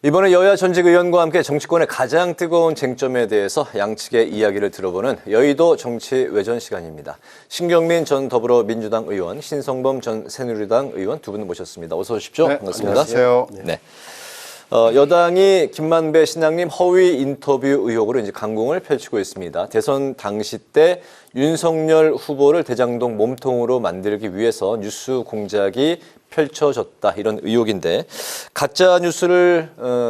이번에 여야 전직 의원과 함께 정치권의 가장 뜨거운 쟁점에 대해서 양측의 이야기를 들어보는 여의도 정치 외전 시간입니다. 신경민 전 더불어민주당 의원, 신성범 전 새누리당 의원 두 분 모셨습니다. 어서 오십시오. 네, 반갑습니다. 안녕하세요. 네. 여당이 김만배 신앙님 허위 인터뷰 의혹으로 이제 강공을 펼치고 있습니다. 대선 당시 때 윤석열 후보를 대장동 몸통으로 만들기 위해서 뉴스 공작이 펼쳐졌다 이런 의혹인데 가짜 뉴스를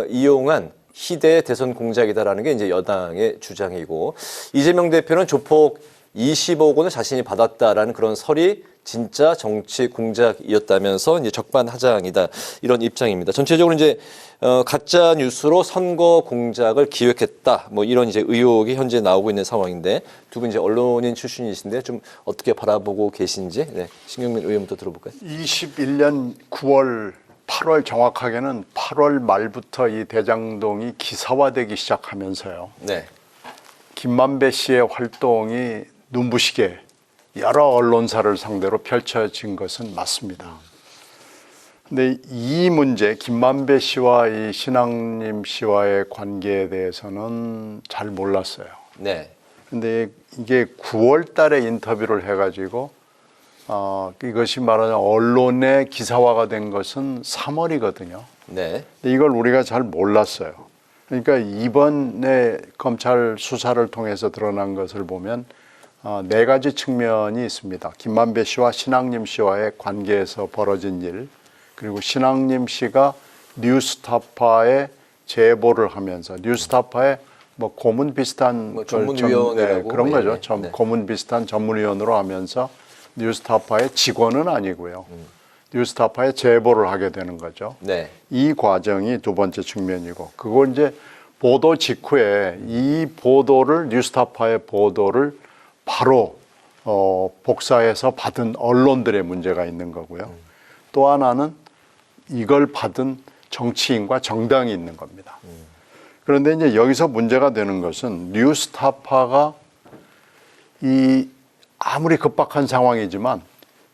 이용한 희대의 대선 공작이다라는 게 이제 여당의 주장이고 이재명 대표는 조폭 20억 원을 자신이 받았다라는 그런 설이 진짜 정치 공작이었다면서 이제 적반하장이다 이런 입장입니다. 전체적으로 이제 가짜 뉴스로 선거 공작을 기획했다 뭐 이런 이제 의혹이 현재 나오고 있는 상황인데 두 분 이제 언론인 출신이신데 좀 어떻게 바라보고 계신지 네, 신경민 의원부터 들어볼까요? 21년 9월, 8월 정확하게는 8월 말부터 이 대장동이 기사화되기 시작하면서요. 네. 김만배 씨의 활동이 눈부시게 여러 언론사를 상대로 펼쳐진 것은 맞습니다. 근데 이 문제, 김만배 씨와 이 신앙님 씨와의 관계에 대해서는 잘 몰랐어요. 네. 근데 이게 9월 달에 인터뷰를 해가지고 이것이 말하자면 언론의 기사화가 된 것은 3월이거든요. 네. 근데 이걸 우리가 잘 몰랐어요. 그러니까 이번에 검찰 수사를 통해서 드러난 것을 보면 네 가지 측면이 있습니다. 김만배 씨와 신앙님 씨와의 관계에서 벌어진 일, 그리고 신앙님 씨가 뉴스타파에 제보를 하면서 뉴스타파에 뭐 고문 비슷한 전문위원이라고 그런 거죠. 네. 고문 비슷한 전문위원으로 하면서 뉴스타파의 직원은 아니고요. 뉴스타파에 제보를 하게 되는 거죠. 네. 이 과정이 두 번째 측면이고, 그걸 이제 보도 직후에 이 보도를 뉴스타파의 보도를 바로 복사해서 받은 언론들의 문제가 있는 거고요. 또 하나는 이걸 받은 정치인과 정당이 있는 겁니다. 그런데 이제 여기서 문제가 되는 것은 뉴스타파가 이 아무리 급박한 상황이지만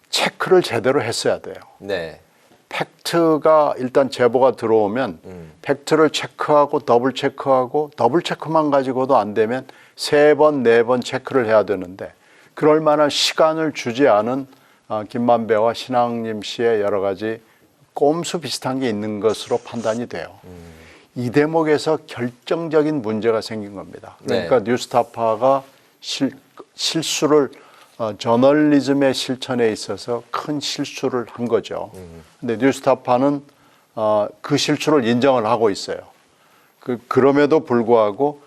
체크를 제대로 했어야 돼요. 네. 팩트가 일단 제보가 들어오면 팩트를 체크하고 더블 체크만 가지고도 안 되면 3번, 4번 체크를 해야 되는데 그럴 만한 시간을 주지 않은 김만배와 신앙님 씨의 여러 가지 꼼수 비슷한 게 있는 것으로 판단이 돼요. 이 대목에서 결정적인 문제가 생긴 겁니다. 그러니까 네. 뉴스타파가 실수를 저널리즘의 실천에 있어서 큰 실수를 한 거죠. 근데 뉴스타파는 그 실수를 인정을 하고 있어요. 그럼에도 불구하고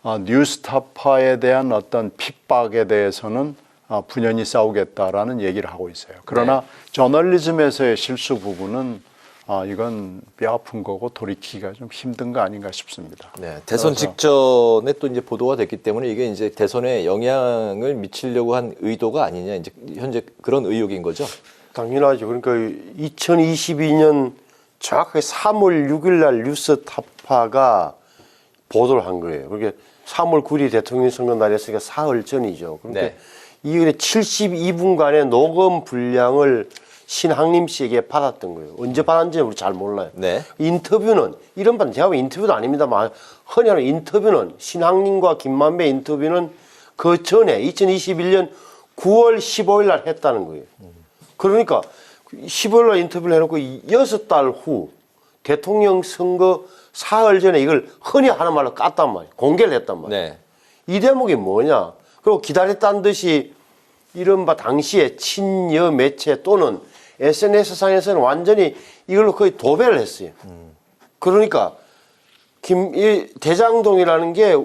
뉴스타파에 대한 어떤 핍박에 대해서는 분연히 싸우겠다라는 얘기를 하고 있어요. 그러나 저널리즘에서의 실수 부분은 이건 뼈 아픈 거고 돌이키기가 좀 힘든 거 아닌가 싶습니다. 네, 대선 직전에 또 이제 보도가 됐기 때문에 이게 이제 대선에 영향을 미치려고 한 의도가 아니냐 이제 현재 그런 의혹인 거죠. 당연하죠. 그러니까 2022년 정확하게 3월 6일 날 뉴스타파가 보도를 한 거예요. 그게 3월 9일 대통령 선거 날이었으니까 사흘 전이죠. 그러니까 네. 이게 72분간의 녹음 분량을 신학님 씨에게 받았던 거예요. 언제 받았는지 우리 잘 몰라요. 네. 인터뷰는 이런 제가 인터뷰도 아닙니다만 흔히 하는 인터뷰는 신학님과 김만배 인터뷰는 그 전에 2021년 9월 15일 날 했다는 거예요. 그러니까 15일 날 인터뷰를 해놓고 6달 후 대통령 선거 사흘 전에 이걸 흔히 하는 말로 깠단 말이에요. 공개를 했단 말이에요. 네. 이 대목이 뭐냐. 그리고 기다렸다는 듯이 이른바 당시에 친여 매체 또는 SNS상에서는 완전히 이걸로 거의 도배를 했어요. 그러니까 대장동이라는 게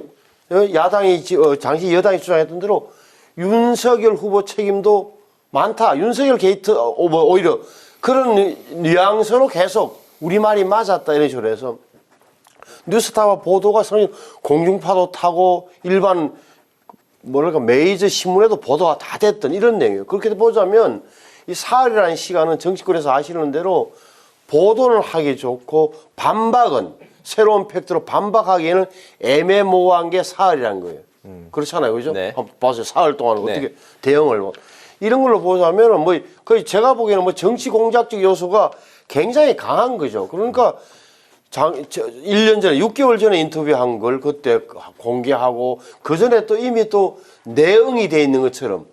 야당이 당시 여당이 주장했던 대로 윤석열 후보 책임도 많다. 윤석열 게이트 오히려 그런 뉘앙스로 계속 우리 말이 맞았다 이런 식으로 해서 뉴스타파 보도가 상당히 공중파도 타고 일반 뭐랄까 메이저 신문에도 보도가 다 됐던 이런 내용이에요. 그렇게 보자면 이 사흘이라는 시간은 정치권에서 아시는 대로 보도를 하기 좋고 반박은 새로운 팩트로 반박하기에는 애매모호한 게 사흘이라는 거예요. 그렇잖아요, 그죠? 네. 한번 봐세요. 사흘 동안 네. 어떻게 대응을 이런 걸로 보자면은 뭐 거의 제가 보기에는 뭐 정치 공작적 요소가 굉장히 강한 거죠. 그러니까 1년 전에 6개월 전에 인터뷰한 걸 그때 공개하고 그 전에 또 이미 또 내응이 돼 있는 것처럼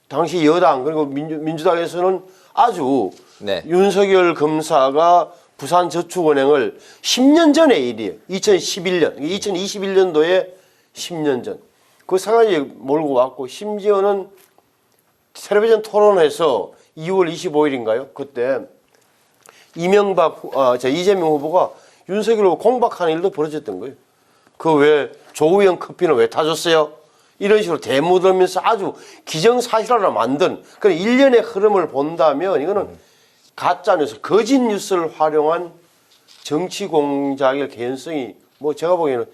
당시 여당 그리고 민주당에서는 아주 네. 윤석열 검사가 부산저축은행을 10년 전의 일이에요. 2011년, 2021년도에 10년 전. 그 상황이 몰고 왔고 심지어는 텔레비전 토론에서 2월 25일인가요? 그때 이재명 후보가 윤석열을 공박하는 일도 벌어졌던 거예요. 그 왜 조우영 커피는 왜 타줬어요? 이런 식으로 대묻으면서 아주 기정사실화를 만든 그런 일련의 흐름을 본다면 이거는 가짜 뉴스, 거짓 뉴스를 활용한 정치 공작일 개연성이 뭐 제가 보기에는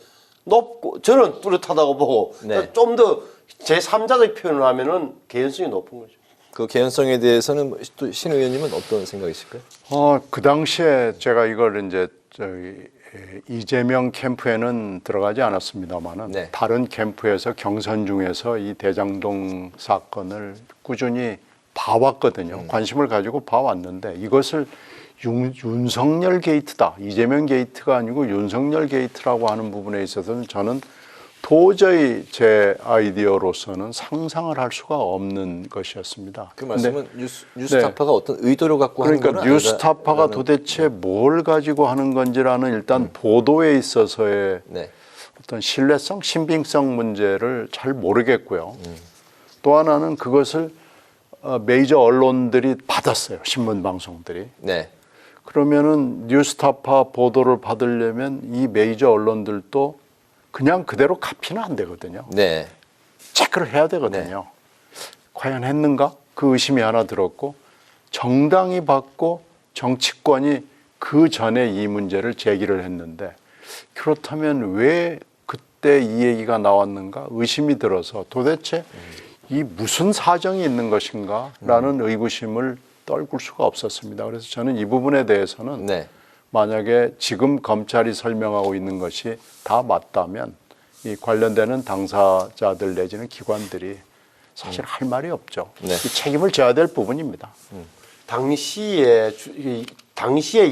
높고 저는 뚜렷하다고 보고 네. 좀 더 제3자적 표현을 하면은 개연성이 높은 거죠. 그 개연성에 대해서는 또 신 의원님은 어떤 생각이실까요? 그 당시에 제가 이걸 이제 이재명 캠프에는 들어가지 않았습니다만은 네. 다른 캠프에서 경선 중에서 이 대장동 사건을 꾸준히 봐왔거든요. 관심을 가지고 봐왔는데 이것을 윤석열 게이트다. 이재명 게이트가 아니고 윤석열 게이트라고 하는 부분에 있어서는 저는 도저히 제 아이디어로서는 상상을 할 수가 없는 것이었습니다. 그 말씀은 뉴스타파가 어떤 의도를 갖고 하는 그러니까 건 뉴스타파가 도대체 뭘 가지고 하는 건지라는 일단 보도에 있어서의 네. 어떤 신뢰성, 신빙성 문제를 잘 모르겠고요. 또 하나는 그것을 메이저 언론들이 받았어요. 신문 방송들이. 네. 그러면은 뉴스타파 보도를 받으려면 이 메이저 언론들도 그냥 그대로 카피는 안 되거든요. 네. 체크를 해야 되거든요. 과연 했는가? 그 의심이 하나 들었고 정당이 받고 정치권이 그 전에 이 문제를 제기를 했는데 그렇다면 왜 그때 이 얘기가 나왔는가 의심이 들어서 도대체 이 무슨 사정이 있는 것인가라는 의구심을 떨굴 수가 없었습니다. 그래서 저는 이 부분에 대해서는 네. 만약에 지금 검찰이 설명하고 있는 것이 다 맞다면 이 관련되는 당사자들 내지는 기관들이 사실 할 말이 없죠. 네. 이 책임을 져야 될 부분입니다. 당시에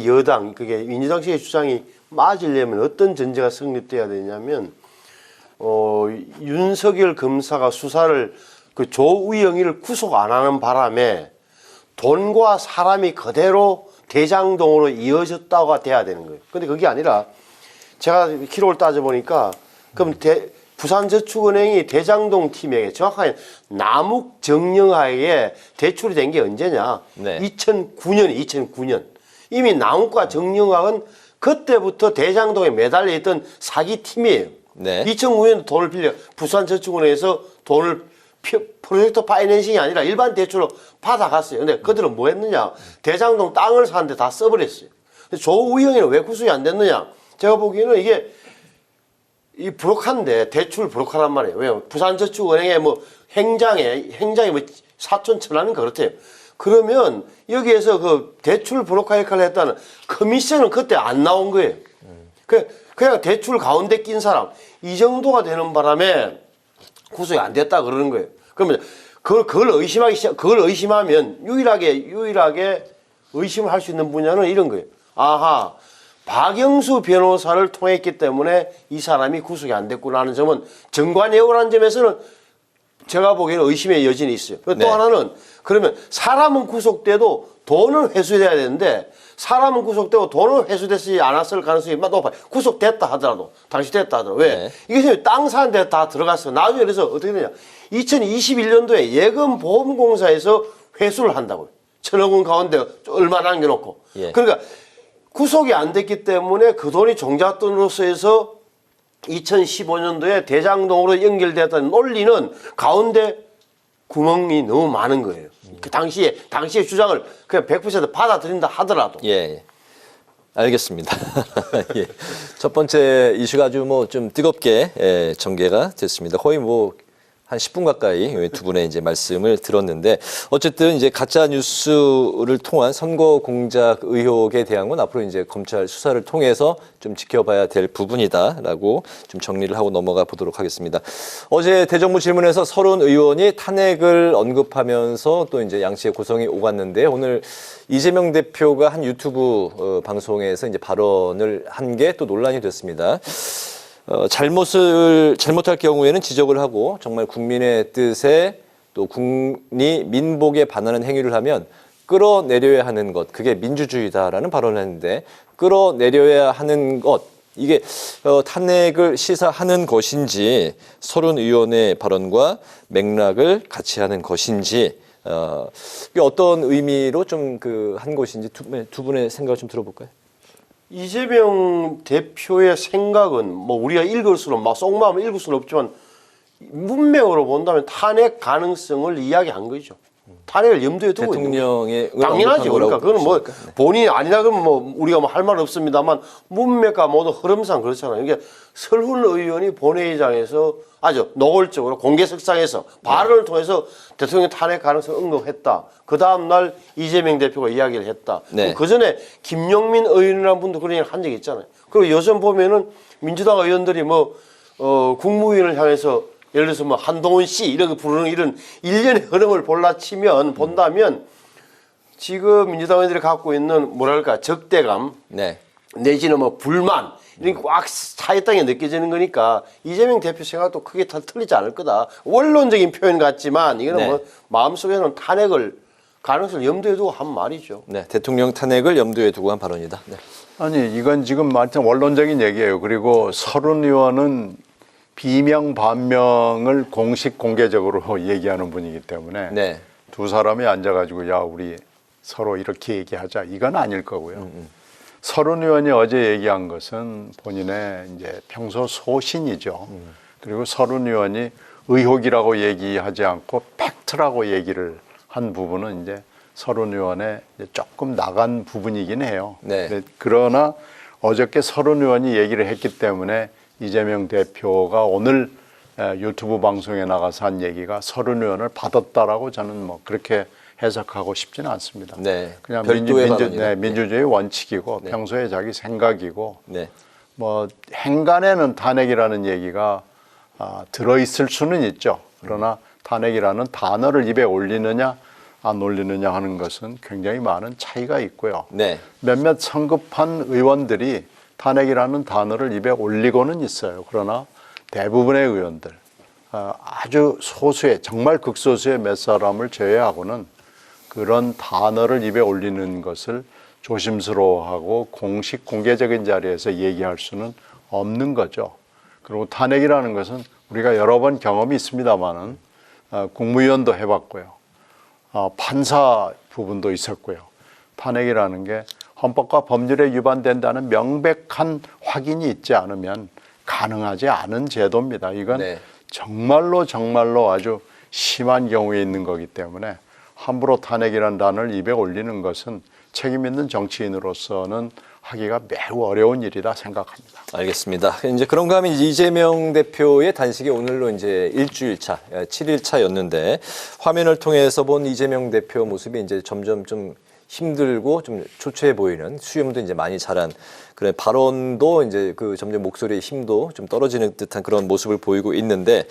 여당 그게 민주당 측의 주장이 맞으려면 어떤 전제가 성립돼야 되냐면 윤석열 검사가 수사를 그 조우영이를 구속 안 하는 바람에 돈과 사람이 그대로 대장동으로 이어졌다가 돼야 되는 거예요. 근데 그게 아니라 제가 기록을 따져보니까 그럼 부산저축은행이 대장동 팀에게 정확하게 남욱정영학에 대출이 된 게 언제냐? 네. 2009년. 이미 남욱과 정영학은 그때부터 대장동에 매달려 있던 사기팀이에요. 네. 2009년도 돈을 빌려 부산저축은행에서 돈을 프로젝트 파이낸싱이 아니라 일반 대출로 받아갔어요. 근데 그들은 뭐 했느냐? 대장동 땅을 사는데 다 써버렸어요. 조우영이는 왜 구속이 안 됐느냐? 제가 보기에는 이게 이 브로커인데 대출 브로커란 말이에요. 왜냐면 부산저축은행의 뭐 행장이 뭐 4천 천하는 그렇대요. 그러면 여기에서 그 대출 브로커 역할을 했다는 커미션은 그때 안 나온 거예요. 그냥 대출 가운데 낀 사람 이 정도가 되는 바람에 구속이 안 됐다 그러는 거예요. 그러면 그걸 의심하면 유일하게 의심을 할 수 있는 분야는 이런 거예요. 아하, 박영수 변호사를 통했기 때문에 이 사람이 구속이 안 됐구나 하는 점은 정관예우라는 점에서는 제가 보기에는 의심의 여진이 있어요. 또 네. 하나는 그러면 사람은 구속돼도 돈은 회수돼야 되는데 사람은 구속되고 돈은 회수되지 않았을 가능성이 높아요. 구속됐다 하더라도 당시 됐다 하더라도 왜? 네. 이게 땅 사는 데 다 들어갔어요. 나중에 그래서 어떻게 되냐? 2021년도에 예금보험공사에서 회수를 한다고요. 1,000억 원 가운데 얼마 남겨놓고. 예. 그러니까 구속이 안 됐기 때문에 그 돈이 종잣돈으로서 해서 2015년도에 대장동으로 연결됐다는 논리는 가운데 구멍이 너무 많은 거예요. 그 당시의 주장을 그냥 100% 받아들인다 하더라도. 예. 알겠습니다. 예. 첫 번째 이슈가 아주 뭐 좀 뜨겁게 전개가 됐습니다. 거의 뭐 한 10분 가까이 두 분의 이제 말씀을 들었는데 어쨌든 이제 가짜 뉴스를 통한 선거 공작 의혹에 대한 건 앞으로 이제 검찰 수사를 통해서 좀 지켜봐야 될 부분이다라고 좀 정리를 하고 넘어가 보도록 하겠습니다. 어제 대정부 질문에서 서른 의원이 탄핵을 언급하면서 또 이제 양측의 고성이 오갔는데 오늘 이재명 대표가 한 유튜브 방송에서 이제 발언을 한 게 또 논란이 됐습니다. 잘못할 경우에는 지적을 하고 정말 국민의 뜻에 또 국리 민복에 반하는 행위를 하면 끌어내려야 하는 것, 그게 민주주의다라는 발언을 했는데 끌어내려야 하는 것, 이게 탄핵을 시사하는 것인지 서른 의원의 발언과 맥락을 같이 하는 것인지 이게 어떤 의미로 좀 한 것인지 두 분의 생각을 좀 들어볼까요? 이재명 대표의 생각은 뭐 우리가 읽을 수는 막 속마음을 읽을 수는 없지만 문맥으로 본다면 탄핵 가능성을 이야기한 거죠. 탄핵을 염두에 두고 있는 거죠. 대통령의 당연하죠. 그러니까 그건 뭐 본인이 아니라 그러면 뭐 우리가 뭐 할 말 없습니다만 문맥과 모든 흐름상 그렇잖아요. 이게 설훈 의원이 본회의장에서 아주 노골적으로 공개석상에서 발언을 통해서 대통령 탄핵 가능성 언급했다. 그 다음 날 이재명 대표가 이야기를 했다. 네. 그 전에 김용민 의원이라는 분도 그런 얘기를 한 적이 있잖아요. 그리고 요즘 보면은 민주당 의원들이 뭐 국무위원을 향해서 예를 들어서 뭐 한동훈 씨 이런 거 부르는 이런 일련의 흐름을 본다면 지금 민주당 의원들이 갖고 있는 뭐랄까 적대감 네. 내지는 뭐 불만 이런 게 꽉 차있다는 게 느껴지는 거니까 이재명 대표 생각도 크게 다 틀리지 않을 거다. 원론적인 표현 같지만 이거는 네. 뭐 마음속에는 탄핵을 가능성을 염두에 두고 한 말이죠. 네, 대통령 탄핵을 염두에 두고 한 발언이다. 네. 아니 이건 지금 완전 원론적인 얘기예요. 그리고 서른 의원은 비명 반명을 공식 공개적으로 얘기하는 분이기 때문에 네. 두 사람이 앉아가지고 야 우리 서로 이렇게 얘기하자 이건 아닐 거고요. 서른 의원이 어제 얘기한 것은 본인의 이제 평소 소신이죠. 그리고 서른 의원이 의혹이라고 얘기하지 않고 팩트라고 얘기를 한 부분은 이제 서른 의원의 이제 조금 나간 부분이긴 해요. 네. 그러나 어저께 서른 의원이 얘기를 했기 때문에 이재명 대표가 오늘 유튜브 방송에 나가서 한 얘기가 서른 의원을 받았다라고 저는 뭐 그렇게 해석하고 싶지는 않습니다. 네. 그냥 별도의 발언이다. 민주주의 원칙이고 네. 평소에 자기 생각이고 네. 뭐 행간에는 탄핵이라는 얘기가 들어있을 수는 있죠. 그러나 탄핵이라는 단어를 입에 올리느냐 안 올리느냐 하는 것은 굉장히 많은 차이가 있고요. 네. 몇몇 성급한 의원들이 탄핵이라는 단어를 입에 올리고는 있어요. 그러나 대부분의 의원들 아주 소수의 정말 극소수의 몇 사람을 제외하고는 그런 단어를 입에 올리는 것을 조심스러워하고 공식 공개적인 자리에서 얘기할 수는 없는 거죠. 그리고 탄핵이라는 것은 우리가 여러 번 경험이 있습니다만은 국무위원도 해봤고요. 판사 부분도 있었고요. 탄핵이라는 게 헌법과 법률에 위반된다는 명백한 확인이 있지 않으면 가능하지 않은 제도입니다. 이건 네. 정말로 아주 심한 경우에 있는 거기 때문에 함부로 탄핵이라는 단어를 입에 올리는 것은 책임 있는 정치인으로서는 하기가 매우 어려운 일이다 생각합니다. 알겠습니다. 이제 그런가 하면 이재명 대표의 단식이 오늘로 이제 일주일차, 7일차였는데 화면을 통해서 본 이재명 대표 모습이 이제 점점 좀 힘들고 좀 초췌해 보이는 수염도 이제 많이 자란 그런 발언도 이제 점점 목소리의 힘도 좀 떨어지는 듯한 그런 모습을 보이고 있는데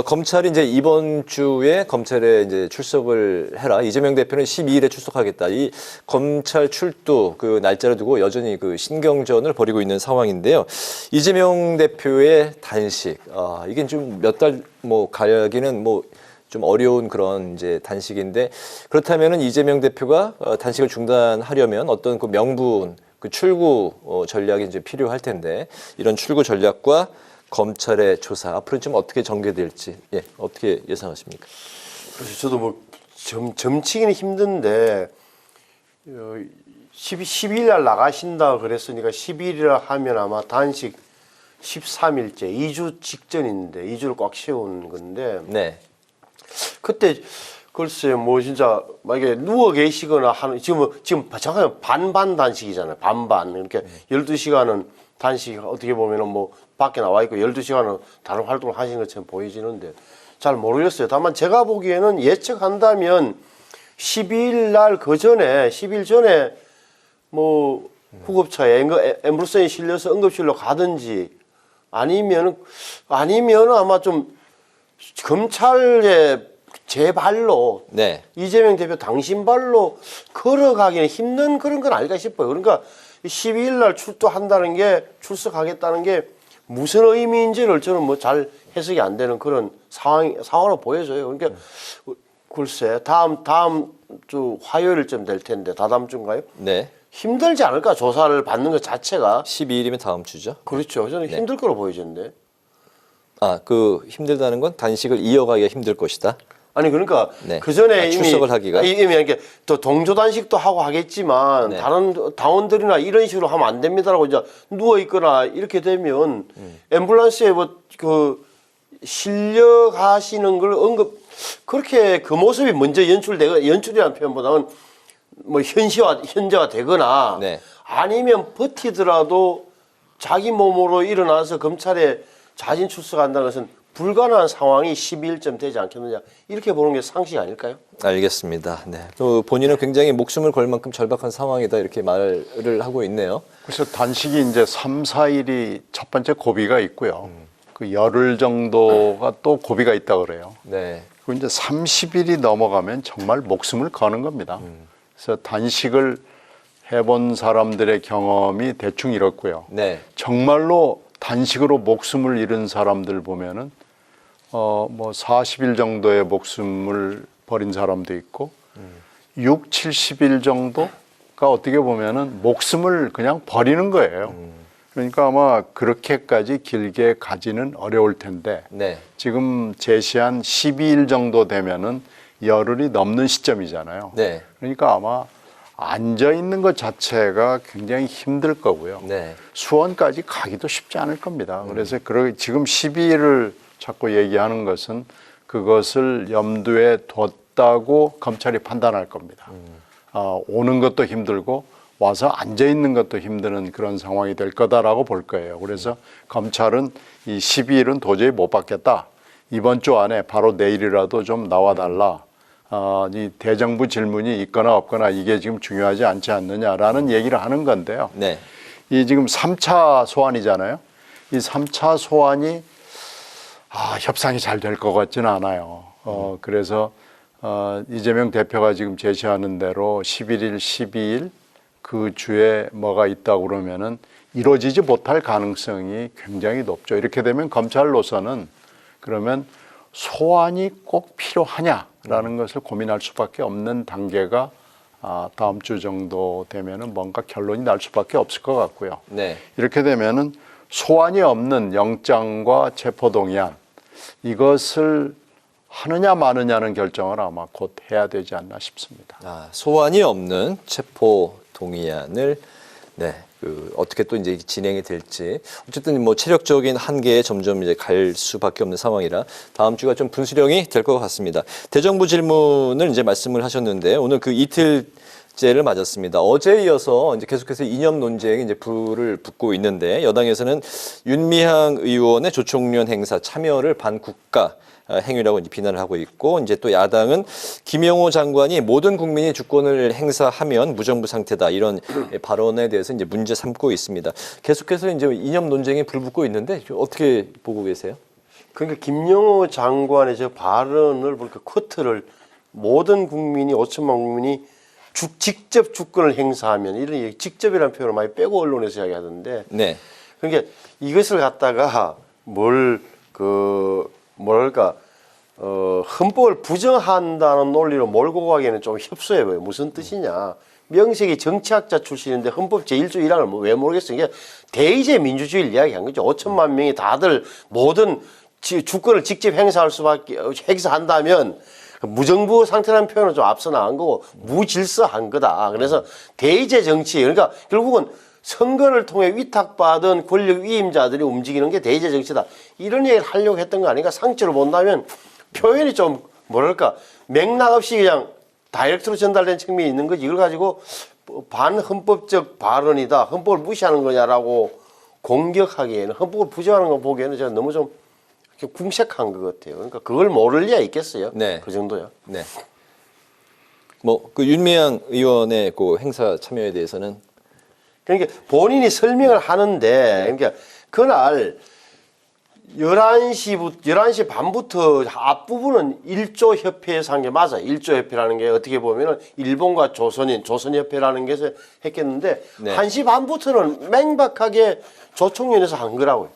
검찰이 이제 이번 주에 검찰에 이제 출석을 해라. 이재명 대표는 12일에 출석하겠다. 이 검찰 출두 그 날짜를 두고 여전히 신경전을 벌이고 있는 상황인데요. 이재명 대표의 단식 이게 좀 몇 달 가기는 좀 어려운 그런 이제 단식인데 그렇다면은 이재명 대표가 단식을 중단하려면 어떤 명분, 출구 전략이 이제 필요할 텐데 이런 출구 전략과 검찰의 조사 앞으로 좀 어떻게 전개될지 어떻게 예상하십니까? 그래서 저도 점치기는 힘든데 12일 날 나가신다 그랬으니까 12일이라 하면 아마 단식 13일째 2주 직전인데 2주를 꽉 채운 건데 네. 그때 글쎄 진짜 만약에 누워 계시거나 하는 지금 잠깐 반반 단식이잖아요. 반반. 이렇게 12시간은 단식 어떻게 보면은 밖에 나와 있고 12시간은 다른 활동을 하시는 것처럼 보여지는데 잘 모르겠어요. 다만 제가 보기에는 예측한다면 12일 날 그 전에 10일 전에 뭐 구급차에 앰뷸런스에 실려서 응급실로 가든지 아니면 아마 좀 검찰의 제 발로 네. 이재명 대표 당신 발로 걸어가기는 힘든 그런 건 아닐까 싶어요. 그러니까 12일 날 출두한다는 게 출석하겠다는 게 무슨 의미인지를 저는 뭐 잘 해석이 안 되는 그런 상황으로 보여져요. 그러니까 글쎄 다음 주 화요일쯤 될 텐데 다다음 주인가요? 네. 힘들지 않을까 조사를 받는 것 자체가. 12일이면 다음 주죠. 그렇죠. 저는 힘들 거로 보여지는데. 아, 그 힘들다는 건 단식을 이어가기가 힘들 것이다. 아니 그러니까 네. 그 전에 이미 출석을 하기가? 이미 이렇게 또 동조 단식도 하고 하겠지만 네. 다른 당원들이나 이런 식으로 하면 안 됩니다라고 이제 누워 있거나 이렇게 되면 앰뷸런스에 뭐 그 실려가시는 걸 그렇게 그 모습이 먼저 연출이라는 표현보다는 뭐 현재화 되거나 네. 아니면 버티더라도 자기 몸으로 일어나서 검찰에 자진 출석한다는 것은 불가능한 상황이 12일쯤 되지 않겠느냐 이렇게 보는 게 상식 아닐까요? 알겠습니다. 네. 또 본인은 굉장히 목숨을 걸 만큼 절박한 상황이다 이렇게 말을 하고 있네요. 그래서 단식이 이제 3, 4일이 첫 번째 고비가 있고요. 그 열흘 정도가 또 고비가 있다 그래요. 네. 그리고 이제 30일이 넘어가면 정말 목숨을 거는 겁니다. 그래서 단식을 해본 사람들의 경험이 대충 이렇고요. 네. 정말로 단식으로 목숨을 잃은 사람들 보면은 뭐 40일 정도의 목숨을 버린 사람도 있고 6, 70일 정도가 어떻게 보면은 목숨을 그냥 버리는 거예요. 그러니까 아마 그렇게까지 길게 가지는 어려울 텐데 네. 지금 제시한 12일 정도 되면은 열흘이 넘는 시점이잖아요. 네. 그러니까 아마 앉아 있는 것 자체가 굉장히 힘들 거고요. 네. 수원까지 가기도 쉽지 않을 겁니다. 그래서 지금 12일을 자꾸 얘기하는 것은 그것을 염두에 뒀다고 검찰이 판단할 겁니다. 오는 것도 힘들고 와서 앉아 있는 것도 힘드는 그런 상황이 될 거다라고 볼 거예요. 그래서 검찰은 이 12일은 도저히 못 받겠다. 이번 주 안에 바로 내일이라도 좀 나와달라. 이 대정부 질문이 있거나 없거나 이게 지금 중요하지 않지 않느냐라는 얘기를 하는 건데요. 네. 이 지금 3차 소환이잖아요. 이 3차 소환이 협상이 잘 될 것 같지는 않아요. 그래서 이재명 대표가 지금 제시하는 대로 11일, 12일 그 주에 뭐가 있다고 그러면은 이루어지지 못할 가능성이 굉장히 높죠. 이렇게 되면 검찰로서는 그러면 소환이 꼭 필요하냐라는 것을 고민할 수밖에 없는 단계가 다음 주 정도 되면은 뭔가 결론이 날 수밖에 없을 것 같고요. 네. 이렇게 되면은 소환이 없는 영장과 체포동의안 이것을 하느냐 마느냐는 결정을 아마 곧 해야 되지 않나 싶습니다. 소환이 없는 체포 동의안을 네. 어떻게 또 이제 진행이 될지 어쨌든 뭐 체력적인 한계에 점점 이제 갈 수밖에 없는 상황이라 다음 주가 좀 분수령이 될 것 같습니다. 대정부 질문을 이제 말씀을 하셨는데 오늘 그 이틀째를 맞았습니다. 어제에 이어서 이제 계속해서 이념 논쟁이 이제 불을 붙고 있는데 여당에서는 윤미향 의원의 조총련 행사 참여를 반국가 행위라고 이제 비난을 하고 있고 이제 또 야당은 김영호 장관이 모든 국민이 주권을 행사하면 무정부 상태다 이런 발언에 대해서 이제 문제 삼고 있습니다. 계속해서 이제 이념 논쟁이 불붙고 있는데 어떻게 보고 계세요? 그러니까 김영호 장관의 저 발언을 보니까 쿼트를 모든 국민이 5천만 국민이 직접 주권을 행사하면 이런 얘기, 직접이라는 표현을 많이 빼고 언론에서 이야기하던데. 네. 그러니까 이것을 갖다가 헌법을 부정한다는 논리로 몰고 가기에는 좀 협소해 보여요. 무슨 뜻이냐. 명색이 정치학자 출신인데 헌법 제1조 1항을 왜 모르겠어요. 이게 대의제 민주주의를 이야기한 거죠. 5천만 명이 다들 모든 주권을 직접 행사한다면 무정부 상태라는 표현은 좀 앞서 나간 거고 무질서한 거다. 그래서 대의제 정치, 그러니까 결국은 선거를 통해 위탁받은 권력 위임자들이 움직이는 게 대의제 정치다. 이런 얘기를 하려고 했던 거 아닌가. 상처로 본다면 표현이 좀 맥락 없이 그냥 다이렉트로 전달된 측면이 있는 거지. 이걸 가지고 반헌법적 발언이다. 헌법을 무시하는 거냐라고 공격하기에는 헌법을 부정하는 거 보기에는 제가 너무 좀 궁색한 것 같아요. 그러니까 그걸 모를 리가 있겠어요. 네. 그 정도요. 네. 뭐 그 윤미향 의원의 그 행사 참여에 대해서는 그러니까 본인이 설명을 하는데, 그러니까 그날 11시 반부터 앞부분은 일조협회에서 한 게 맞아요. 일조협회라는 게 어떻게 보면은 일본과 조선협회라는 게 했겠는데, 네. 1시 반부터는 맹박하게 조총련에서 한 거라고요.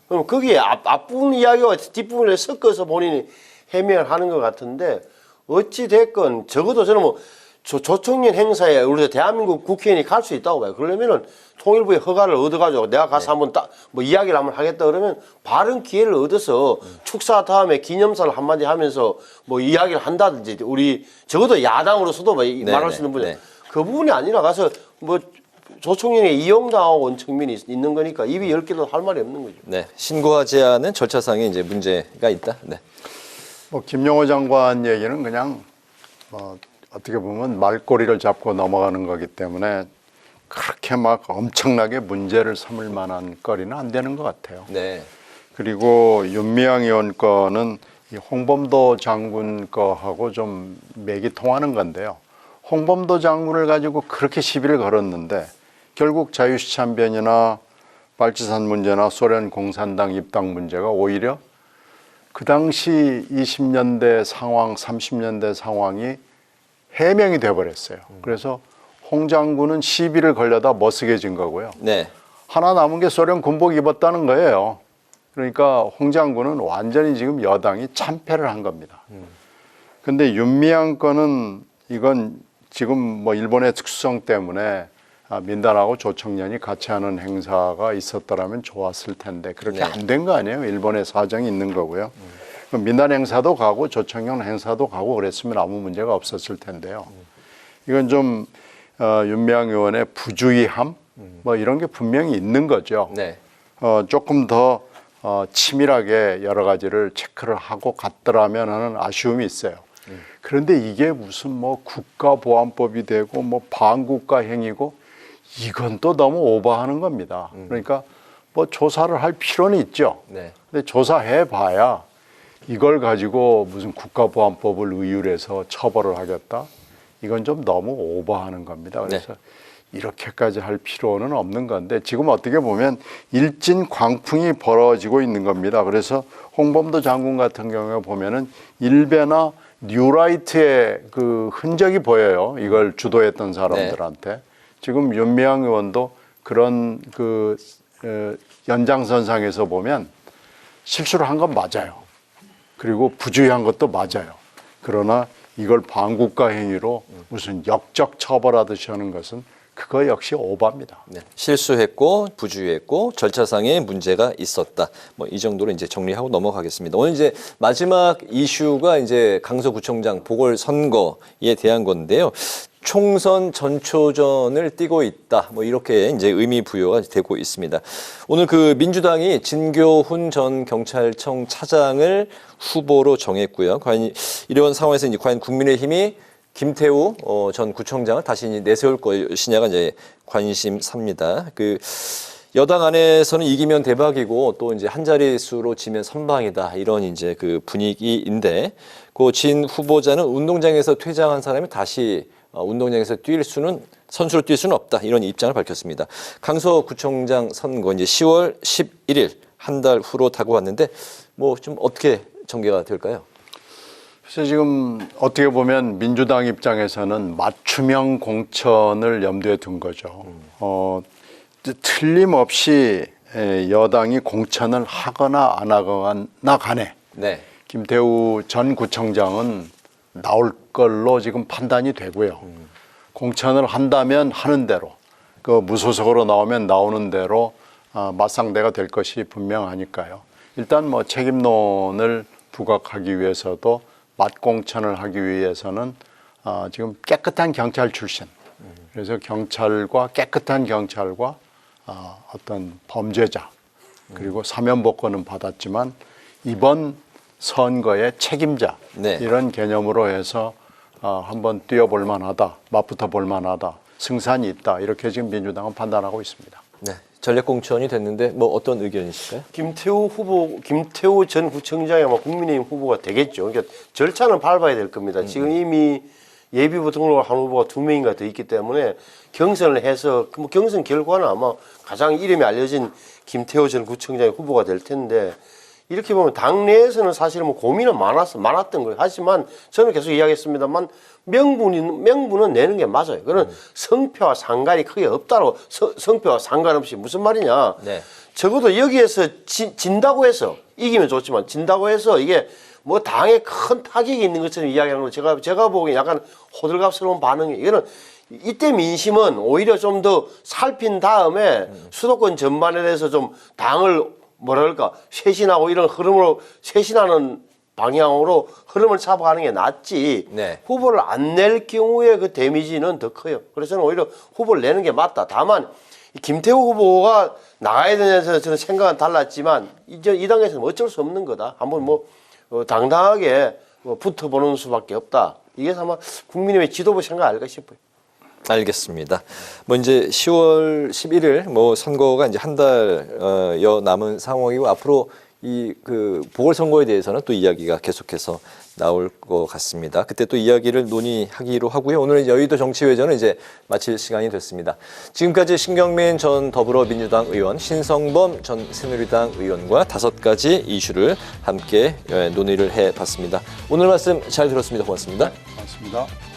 그럼 거기에 앞부분 이야기와 뒷부분을 섞어서 본인이 해명을 하는 것 같은데, 어찌됐건 적어도 저는 뭐 조총련 행사에 우리 대한민국 국회의원이 갈 수 있다고 봐요. 그러면은 통일부의 허가를 얻어가지고 내가 가서 한번 뭐 이야기를 한번 하겠다 그러면 바른 기회를 얻어서 축사 다음에 기념사를 한마디 하면서 뭐 이야기를 한다든지 우리 적어도 야당으로서도 뭐 말할 수 있는 부분 그 부분이 아니라 가서 뭐 조총련에 이용당하고 온 측면이 있는 거니까 입이 10개도 할 말이 없는 거죠. 네. 신고하지 않은 절차상에 이제 문제가 있다. 네. 뭐 김용호 장관 얘기는 그냥 어떻게 보면 말꼬리를 잡고 넘어가는 거기 때문에 그렇게 막 엄청나게 문제를 삼을 만한 거리는 안 되는 것 같아요. 네. 그리고 윤미향 의원 거는 이 홍범도 장군 거하고 좀 맥이 통하는 건데요. 홍범도 장군을 가지고 그렇게 시비를 걸었는데 결국 자유시참변이나 발치산 문제나 소련 공산당 입당 문제가 오히려 그 당시 20년대 상황, 30년대 상황이 해명이 돼버렸어요. 그래서 홍 장군은 시비를 걸려다 머쓱해진 거고요. 네. 하나 남은 게 소련 군복 입었다는 거예요. 그러니까 홍 장군은 완전히 지금 여당이 참패를 한 겁니다. 근데 윤미향 건은 이건 지금 뭐 일본의 특수성 때문에 민단하고 조총련이 같이 하는 행사가 있었더라면 좋았을 텐데 그렇게 네. 안 된 거 아니에요. 일본의 사정이 있는 거고요. 민단 행사도 가고 조총련 행사도 가고 그랬으면 아무 문제가 없었을 텐데요. 이건 좀 윤미향 의원의 부주의함 뭐 이런 게 분명히 있는 거죠. 네. 조금 더 치밀하게 여러 가지를 체크를 하고 갔더라면 하는 아쉬움이 있어요. 그런데 이게 무슨 뭐 국가보안법이 되고 뭐 반국가 행위고 이건 또 너무 오버하는 겁니다. 그러니까 뭐 조사를 할 필요는 있죠. 네. 근데 조사해 봐야 이걸 가지고 무슨 국가보안법을 의율해서 처벌을 하겠다? 이건 좀 너무 오버하는 겁니다. 그래서 이렇게까지 할 필요는 없는 건데 지금 어떻게 보면 일진 광풍이 벌어지고 있는 겁니다. 그래서 홍범도 장군 같은 경우에 보면은 일베나 뉴라이트의 그 흔적이 보여요. 이걸 주도했던 사람들한테. 지금 윤미향 의원도 그런 그 연장선상에서 보면 실수를 한 건 맞아요. 그리고 부주의한 것도 맞아요. 그러나 이걸 반국가 행위로 무슨 역적 처벌하듯이 하는 것은 그거 역시 오바입니다. 네. 실수했고 부주의했고 절차상의 문제가 있었다. 뭐 이 정도로 이제 정리하고 넘어가겠습니다. 오늘 이제 마지막 이슈가 이제 강서구청장 보궐선거에 대한 건데요. 총선 전초전을 띄고 있다. 뭐 이렇게 이제 의미 부여가 되고 있습니다. 오늘 그 민주당이 진교훈 전 경찰청 차장을 후보로 정했고요. 과연 이런 상황에서 이제 과연 국민의힘이 김태우 전 구청장을 다시 내세울 것이냐가 이제 관심사입니다. 그 여당 안에서는 이기면 대박이고 또 이제 한 자릿수로 지면 선방이다 이런 이제 그 분위기인데 그 진 후보자는 운동장에서 퇴장한 사람이 다시 운동장에서 선수로 뛸 수는 없다 이런 입장을 밝혔습니다. 강서구청장 선거 이제 10월 11일 한 달 후로 다가왔는데 뭐 좀 어떻게 전개가 될까요? 그래서 지금 어떻게 보면 민주당 입장에서는 맞춤형 공천을 염두에 둔 거죠. 틀림없이 여당이 공천을 하거나 안 하거나 간에 네. 김태우 전 구청장은 나올 걸로 지금 판단이 되고요. 공천을 한다면 하는 대로, 그 무소속으로 나오면 나오는 대로 맞상대가 될 것이 분명하니까요. 일단 뭐 책임론을 부각하기 위해서도 맞공천을 하기 위해서는 지금 깨끗한 경찰 출신, 그래서 경찰과 깨끗한 경찰과 어떤 범죄자 그리고 사면복권은 받았지만 이번 선거의 책임자 네. 이런 개념으로 해서 한번 뛰어볼 만하다, 맞붙어 볼 만하다, 승산이 있다 이렇게 지금 민주당은 판단하고 있습니다. 네. 전략공천이 됐는데 뭐 어떤 의견이실까요? 김태우 전 구청장이 아마 국민의힘 후보가 되겠죠. 그러니까 절차는 밟아야 될 겁니다. 지금 이미 예비후보 등록을 한 후보가 2명인가 더 있기 때문에 경선을 해서 뭐 경선 결과는 아마 가장 이름이 알려진 김태우 전 구청장이 후보가 될 텐데 이렇게 보면 당내에서는 사실 뭐 고민은 많았던 거예요. 하지만 저는 계속 이야기했습니다만 명분은 내는 게 맞아요. 그런 성패와 상관이 크게 없다고 성패와 상관없이 무슨 말이냐. 네. 적어도 여기에서 진다고 해서 이기면 좋지만 진다고 해서 이게 뭐 당에 큰 타격이 있는 것처럼 이야기하는 거 제가 보기엔 약간 호들갑스러운 반응이에요. 이거는 이때 민심은 오히려 좀 더 살핀 다음에 수도권 전반에 대해서 좀 당을 뭐랄까 쇄신하고 이런 흐름으로 쇄신하는 방향으로 흐름을 잡아가는 게 낫지. 네. 후보를 안 낼 경우에 그 데미지는 더 커요. 그래서 저는 오히려 후보를 내는 게 맞다. 다만 이 김태우 후보가 나가야 되는 저는 생각은 달랐지만 이제 이 당에서는 어쩔 수 없는 거다. 한번 뭐 당당하게 붙어보는 수밖에 없다. 이게 아마 국민의힘의 지도부 생각 아닐까 싶어요. 알겠습니다. 뭐 이제 10월 11일 뭐 선거가 이제 한 달여 남은 상황이고 앞으로 이 그 보궐선거에 대해서는 또 이야기가 계속해서 나올 것 같습니다. 그때 또 이야기를 논의하기로 하고요. 오늘 여의도 정치회전은 이제 마칠 시간이 됐습니다. 지금까지 신경민 전 더불어민주당 의원, 신성범 전 새누리당 의원과 5가지 이슈를 함께 논의를 해봤습니다. 오늘 말씀 잘 들었습니다. 고맙습니다. 고맙습니다.